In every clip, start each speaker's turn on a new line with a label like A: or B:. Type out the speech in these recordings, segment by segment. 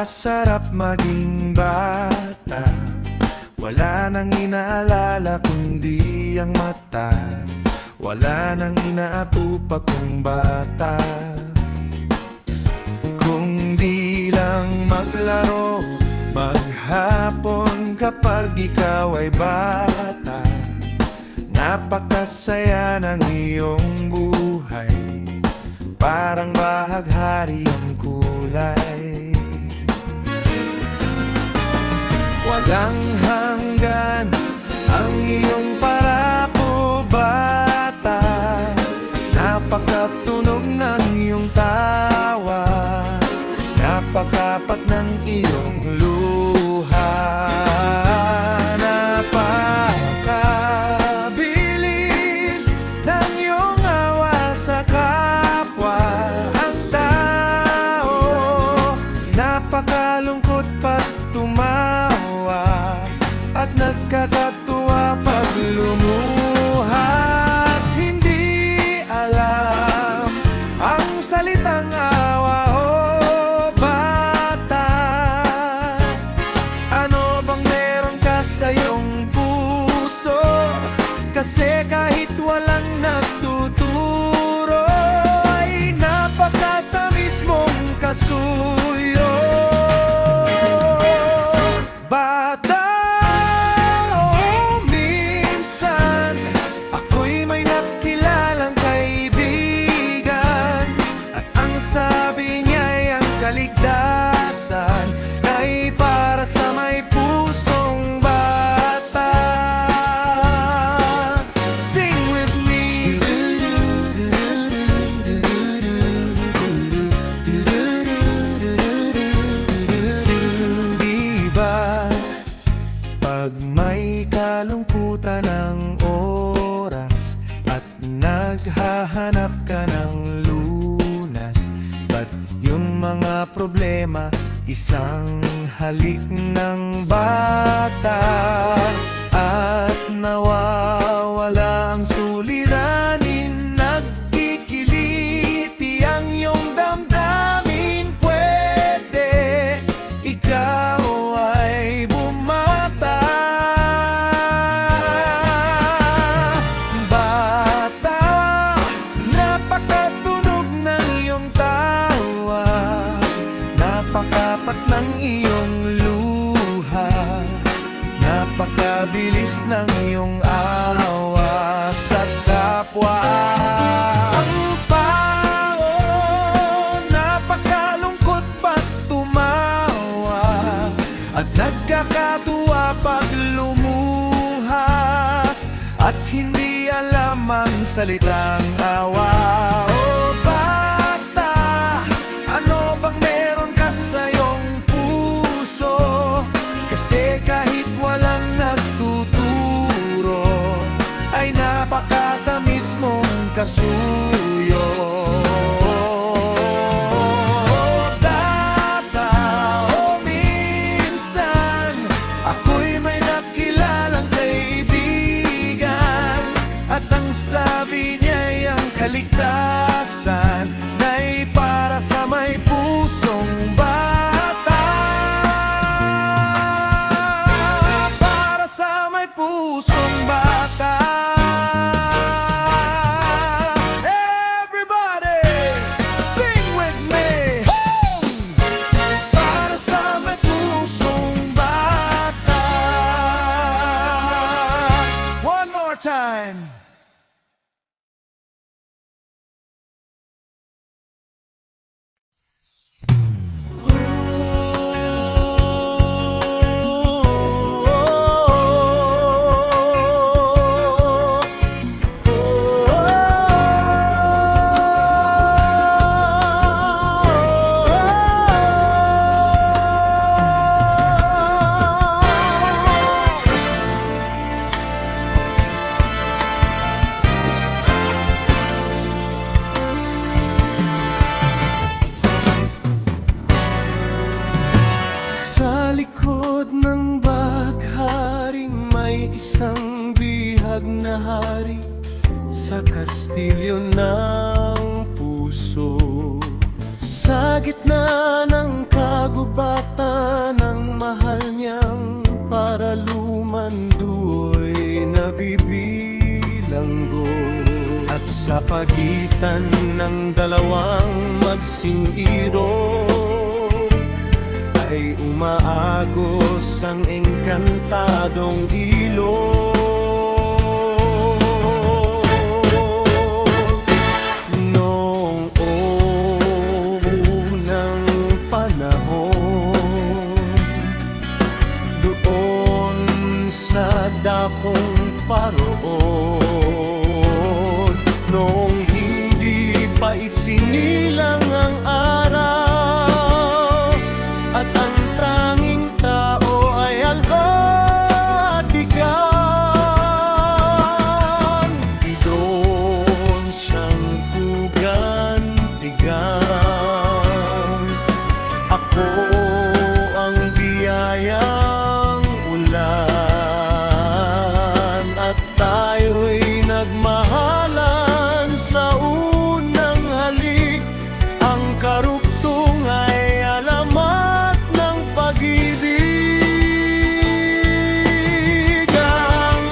A: Masarap maging bata, wala nang inaalala kundi ang mata, wala nang inaatupa kung bata. Kung di lang maglaro maghapon kapag ikaw ay bata, napakasaya ng iyong buhay, parang bahaghari ang kulay. Walang hanggan ang iyong parapo bata, napakatunog ng iyong tawa, napakapat ng iyong luha. Napakabilis ng iyong awa sa kapwa ang tao, napakalungkot pag tumawa at nagkakatuwa pag lumuha. At hindi alam ang salitang awa o bata, ano bang meron ka sa iyong puso? Kasi kahit walang nagtuturo ay napakatamis mong kasuyo. Bata, oh, minsan ako'y may nakilalang kaibigan, at ang sabi niya'y ang kaligtasan ay para sa may pusong bata. Sing with me. Diba pag may kalungkutan ng oras at naghahanap ka ng lunas, ba't yung mga problema isang halik ng bata, at nawawala ang suliranin, nagkikiliti ang iyong damdamin. Pwede ikaw ay bumata. Bata, napakatunog ng iyong tawa, napakapat ng iyong luha, napakabilis ng iyong awa sa kapwa. Ang tao, napakalungkot pag tumawa at nagkakatuwa pag lumuha, at hindi alam ang salitang awa. O bata, ano bang meron ka sa iyong puso? Kasi kahit walang nagtuturo ay napakatamis mong kasuyo. Bata, oh, minsan ako'y may nakilalang kaibigan, at ang sabi niya'y ang kaligtasan na'y para sa may pusong bata, para sa may pusong bata. Everybody, sing with me. Woo! Para sa may pusong bata. One more time. isang bihag na hari sa kastilyo ng puso. Sa gitna ng kagubatan ng mahal niyang paraluman, do'y nabibilanggo. At sa pagitan ng dalawang magsing-iro ay umaagos ang engkantadong ilog. Noong unang panahon, doon sa dakong paroon, noong hindi pa isinilang ang araw at ang tanging tao ay alhatigan, doon siyang tugan-tigan. Ako ang biyayang ulan at tayo'y nagmahalan sa unang halik. Ang karugtong ay alamat ng pag-ibig. Ang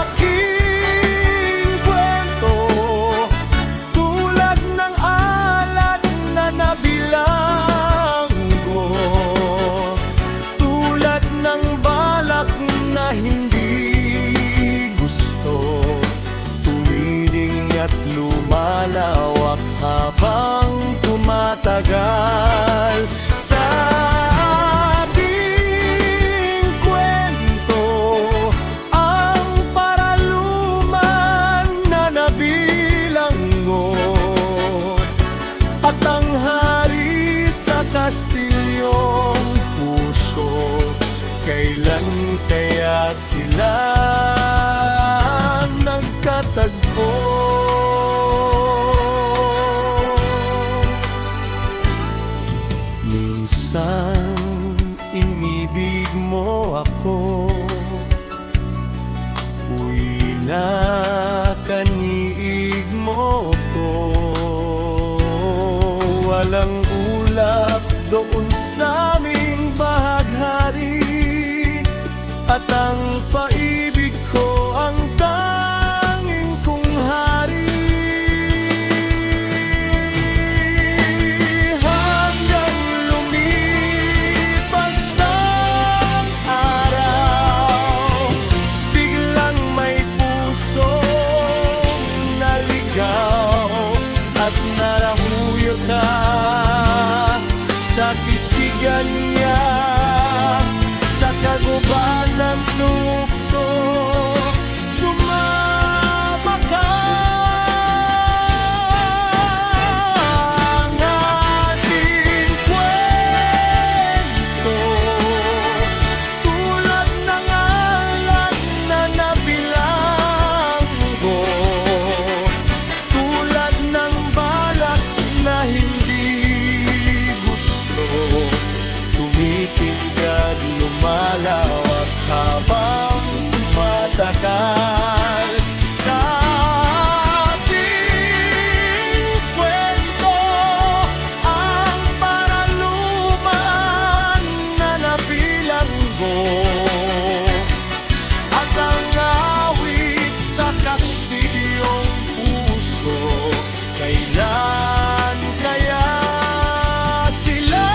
A: aking kwento, tulad ng alak na nabilanggo, tulad ng balak na hindi gusto, tumiling at lumalawak habang tumatagal. Sa ating kwento, ang paraluman na nabilanggo at ang hari sa kastilyong puso. Kailan kaya sila nagkatagpo? Minsan inibig mo ako, uwi na kaniig mo ko. Walang ulap doon sa aming bahaghari, at ang paibig ko ang tanging kong hari. Hanggang lumipas ang araw, biglang may pusong naligaw at narahuyo ka sa kisigan niya. Sa kaguban ng tukso, sumama ka. Ang ating kwento, tulad ng alak na nabilanggo, tulad ng balak na hindi gusto, tumitingkad, lumalawak habang tumatagal. Sa ating kwento, ang paraluman na nabilanggo at ang awit sa kastilyong puso. Kailan kaya sila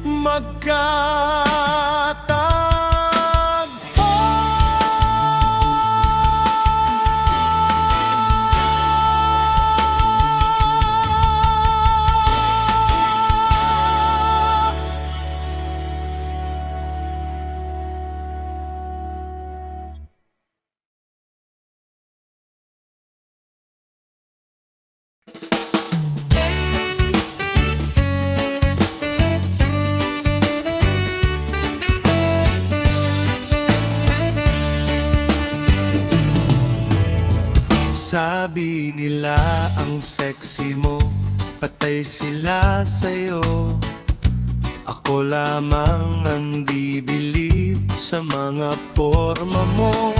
A: magkatagpo? Sabi nila ang sexy mo, patay sila sa'yo. Ako lamang ang di bilib sa mga forma mo.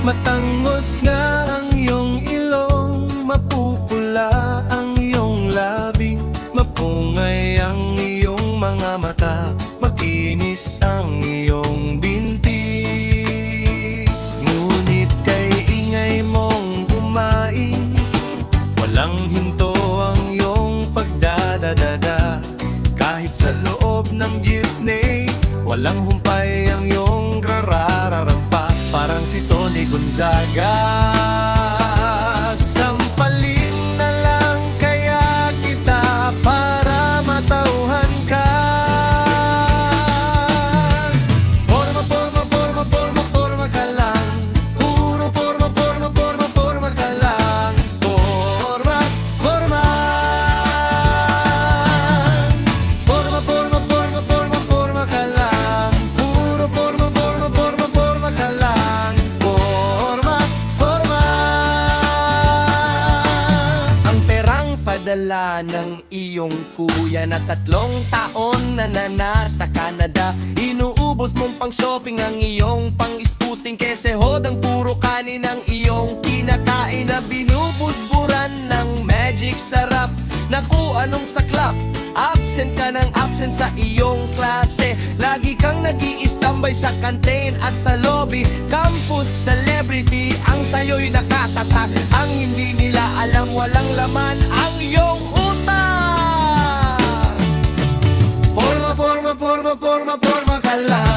A: Matangos nga ang iyong ilong, mapupula ang iyong labi, mapungay ang iyong mga mata, makinis ang iyong binti. Ngunit kay ingay mong kumain, walang hinto ang iyong pagdadadada. Kahit sa loob ng jeepney, walang humpay ang iyong rararampa. Parang si Tony Gonzaga. Sampalin na lang kaya kita para matauhan ka. Porma, porma, porma, porma, porma ka lang. Puro porma, porma, porma, porma ka lang. Porma, porma. Porma, porma, porma, porma, porma ka lang. Puro porma, porma, porma, porma ka lang. Porma, porma. Ang perang padala ng iyong kuya na 3 taon na nasa Canada. Inuubos mong pang shopping ang iyong pang isputing kesehod ang puro kanin ang iyong kinakain na binubudburan ng magic sarap. Naku, anong saklap, absent ka ng absent sa iyong klase. Lagi kang nag-i-standby sa canteen at sa lobby. Campus celebrity, ang sayo'y nakatatak. Ang hindi nila alam, walang laman ang iyong utak. Porma, porma, porma, porma, porma ka lang.